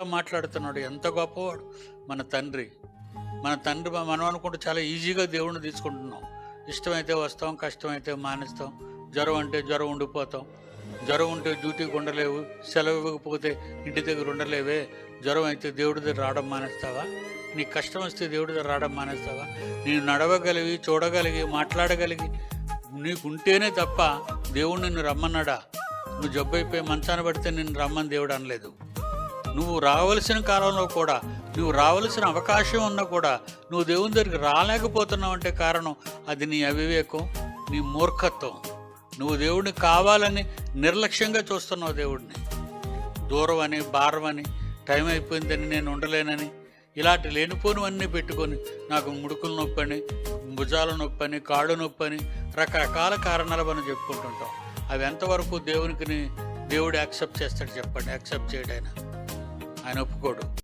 మాట్లాడుతున్నాడు. ఎంత గొప్పవాడు మన తండ్రి. మనం అనుకుంటే చాలా ఈజీగా దేవుణ్ణి తీసుకుంటున్నాం. ఇష్టమైతే వస్తాం, కష్టమైతే మానేస్తాం. జ్వరం అంటే జ్వరం ఉండిపోతాం. జ్వరం ఉంటే డ్యూటీకి ఉండలేవు, సెలవు ఇవ్వకపోతే ఇంటి దగ్గర ఉండలేవే. జ్వరం అయితే దేవుడి దగ్గర రావడం మానేస్తావా? నీకు కష్టం వస్తే దేవుడి దగ్గర రావడం మానేస్తావా? నేను నడవగలిగి, చూడగలిగి, మాట్లాడగలిగి నీకుంటేనే తప్ప దేవుడు నిన్ను రమ్మన్నాడా? నువ్వు జబ్బు అయిపోయి మంచాన పడితే నిన్ను రమ్మని దేవుడు అనలేదు. నువ్వు రావలసిన కాలంలో కూడా, నువ్వు రావలసిన అవకాశం ఉన్నా కూడా నువ్వు దేవుని దగ్గరికి రాలేకపోతున్నావు అంటే కారణం అది నీ అవివేకం, నీ మూర్ఖత్వం. నువ్వు దేవుడిని కావాలని నిర్లక్ష్యంగా చూస్తున్నావు. దేవుడిని దూరం అని, భారం అని, టైం అయిపోయిందని, నేను ఉండలేనని, ఇలాంటి లేనిపోనివన్నీ పెట్టుకొని నాకు ముడుకులు నొప్పని, భుజాల నొప్పని, కాళ్ళు నొప్పని, రకరకాల కారణాలు మనం చెప్పుకుంటుంటాం. అవి ఎంతవరకు దేవుడు యాక్సెప్ట్ చేస్తాడు చెప్పండి? యాక్సెప్ట్ చేయడాయన ఆయన ఒప్పుకోడు.